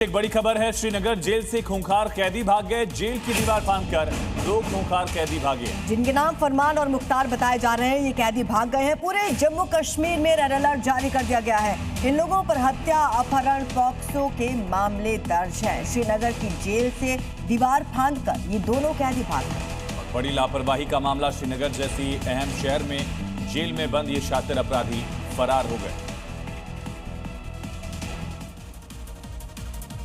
एक बड़ी खबर है। श्रीनगर जेल से खूंखार कैदी भाग गए। जेल की दीवार फांदकर 2 खूंखार कैदी भागे, जिनके नाम फरमान और मुख्तार बताए जा रहे हैं। ये कैदी भाग गए हैं। पूरे जम्मू कश्मीर में रेड अलर्ट जारी कर दिया गया है। इन लोगों पर हत्या, अपहरण, पॉक्सो के मामले दर्ज हैं। श्रीनगर की जेल से दीवार फांदकर ये दोनों कैदी भाग गए। बड़ी लापरवाही का मामला। श्रीनगर जैसी अहम शहर में जेल में बंद ये शातिर अपराधी फरार हो गए।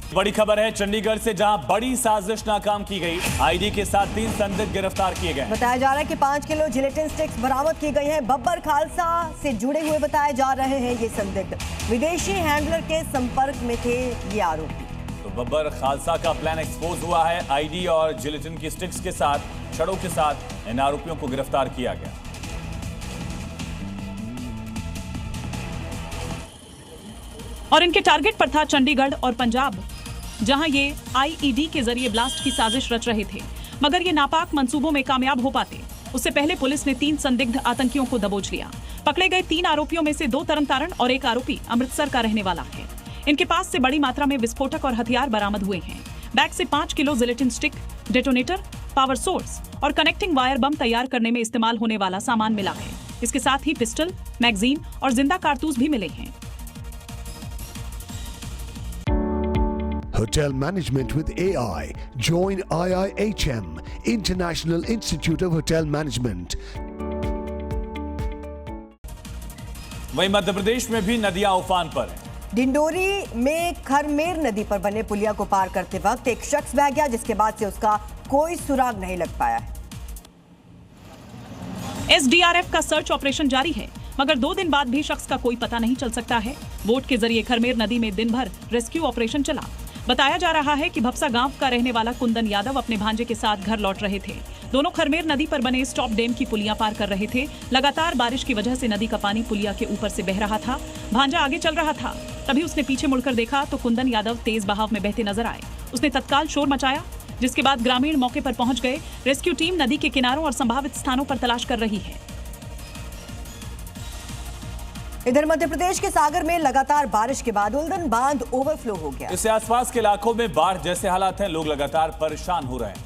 बड़ी खबर है चंडीगढ़ से, जहां बड़ी साजिश नाकाम की गई। आईडी के साथ 3 संदिग्ध गिरफ्तार किए गए। बताया जा रहा है कि 5 किलो जिलेटिन स्टिक्स बरामद की गई हैं। बब्बर खालसा से जुड़े हुए बताए जा रहे हैं ये संदिग्ध। विदेशी हैंडलर के संपर्क में थे ये आरोपी। तो बब्बर खालसा का प्लान एक्सपोज हुआ है। आईडी और जिलेटिन की स्टिक्स के साथ, छड़ों के साथ इन आरोपियों को गिरफ्तार किया गया। और इनके टारगेट पर था चंडीगढ़ और पंजाब, जहां ये आईईडी के जरिए ब्लास्ट की साजिश रच रहे थे। मगर ये नापाक मंसूबों में कामयाब हो पाते उससे पहले पुलिस ने 3 संदिग्ध आतंकियों को दबोच लिया। पकड़े गए 3 आरोपियों में से 2 तरनतारण और 1 आरोपी अमृतसर का रहने वाला है। इनके पास से बड़ी मात्रा में विस्फोटक और हथियार बरामद हुए हैं। बैग से 5 kilo gelatin stick, detonator, power source और कनेक्टिंग वायर बम तैयार करने में इस्तेमाल होने वाला सामान मिला है। इसके साथ ही पिस्टल, मैगजीन और जिंदा कारतूस भी मिले हैं। Hotel Management with AI. Join IIHM, International Institute of Hotel Management. वहीं मध्य प्रदेश में भी नदियां उफान पर हैं। डिंडोरी में खरमेर नदी पर बने पुलिया को पार करते वक्त एक शख्स बह गया, जिसके बाद से उसका कोई सुराग नहीं लग पाया है। SDRF का सर्च ऑपरेशन जारी है, मगर 2 दिन बाद भी शख्स का कोई पता नहीं चल सकता है। बोट के जरिए खरमेर नदी में दिन भर रेस्क्यू ऑपरेशन चला। बताया जा रहा है कि भपसा गांव का रहने वाला कुंदन यादव अपने भांजे के साथ घर लौट रहे थे। दोनों खरमेर नदी पर बने स्टॉप डैम की पुलियां पार कर रहे थे। लगातार बारिश की वजह से नदी का पानी पुलिया के ऊपर से बह रहा था। भांजा आगे चल रहा था, तभी उसने पीछे मुड़कर देखा तो कुंदन यादव तेज बहाव में बहते नजर आए। उसने तत्काल शोर मचाया, जिसके बाद ग्रामीण मौके पर पहुंच गए। रेस्क्यू टीम नदी के किनारों और संभावित स्थानों पर तलाश कर रही है। इधर मध्य प्रदेश के सागर में लगातार बारिश के बाद उल्दन बांध ओवरफ्लो हो गया। इससे आसपास के इलाकों में बाढ़ जैसे हालात हैं। लोग लगातार परेशान हो रहे हैं।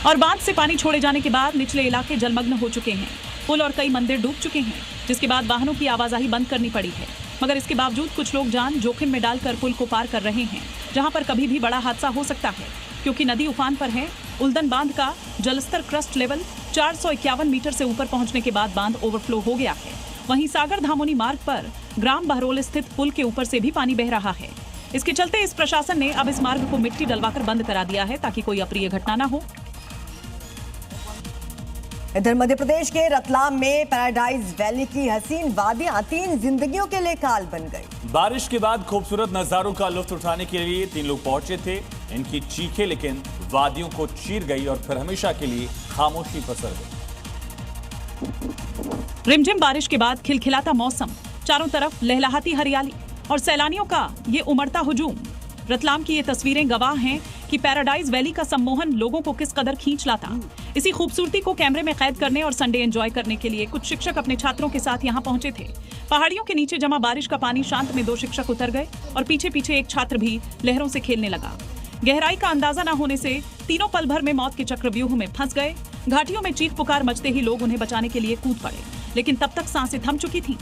और बांध से पानी छोड़े जाने के बाद निचले इलाके जलमग्न हो चुके हैं। पुल और कई मंदिर डूब चुके हैं, जिसके बाद वाहनों की आवाजाही बंद करनी पड़ी है। मगर इसके बावजूद कुछ लोग जान जोखिम में डालकर पुल को पार कर रहे हैं, जहां पर कभी भी बड़ा हादसा हो सकता है, क्योंकि नदी उफान पर है। उल्दन बांध का जलस्तर क्रस्ट लेवल 451 मीटर से ऊपर पहुंचने के बाद बांध ओवरफ्लो हो गया है। वहीं सागर धामोनी मार्ग पर ग्राम बहरोल स्थित पुल के ऊपर से भी पानी बह रहा है। इसके चलते इस प्रशासन ने अब इस मार्ग को मिट्टी डलवाकर बंद करा दिया है, ताकि कोई अप्रिय घटना न हो। इधर मध्य प्रदेश के रतलाम में पैराडाइज वैली की हसीन वादियां 3 जिंदगियों के लिए काल बन गई। बारिश के बाद खूबसूरत नजारों का लुत्फ उठाने के लिए 3 लोग पहुंचे थे। इनकी चीखें लेकिन वादियों को चीर गई और फिर हमेशा के लिए खामोशी पसर गई। रिमझिम बारिश के बाद खिलखिलाता मौसम, चारों तरफ लहलहाती हरियाली और सैलानियों का ये उमड़ता हुजूम। रतलाम की ये तस्वीरें गवाह हैं कि पैराडाइज वैली का सम्मोहन लोगों को किस कदर खींच लाता। इसी खूबसूरती को कैमरे में कैद करने और संडे एंजॉय करने के लिए कुछ शिक्षक अपने छात्रों के साथ यहाँ पहुंचे थे। पहाड़ियों के नीचे जमा बारिश का पानी शांत में 2 शिक्षक उतर गए और पीछे पीछे एक छात्र भी लहरों से खेलने लगा। गहराई का अंदाजा न होने से तीनों पल भर में मौत के चक्रव्यूह में फंस गए। घाटियों में चीख पुकार मचते ही लोग उन्हें बचाने के लिए कूद पड़े, लेकिन तब तक सांसें थम चुकी थीं।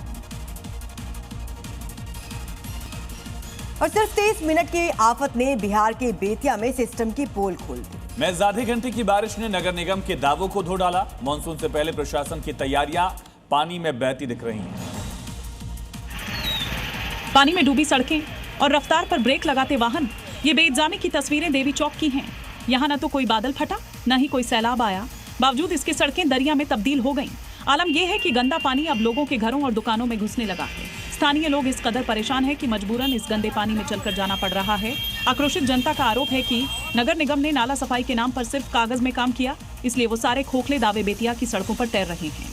और सिर्फ 30 मिनट की आफत ने बिहार के बेतिया में सिस्टम की पोल खोल दी। महज आधे घंटे की बारिश ने नगर निगम के दावों को धो डाला। मानसून से पहले प्रशासन की तैयारियां पानी में बहती दिख रही हैं। पानी में डूबी सड़कें और रफ्तार पर ब्रेक लगाते वाहन, ये बेइल्जामी की तस्वीरें देवी चौक की हैं। यहाँ न तो कोई बादल फटा, न ही कोई सैलाब आया, बावजूद इसके सड़कें दरिया में तब्दील हो गईं। आलम यह है कि गंदा पानी अब लोगों के घरों और दुकानों में घुसने लगा है। स्थानीय लोग इस कदर परेशान हैं कि मजबूरन इस गंदे पानी में चलकर जाना पड़ रहा है। आक्रोशित जनता का आरोप है कि नगर निगम ने नाला सफाई के नाम पर सिर्फ कागज में काम किया, इसलिए वो सारे खोखले दावे बेतिया की सड़कों पर तैर रहे हैं।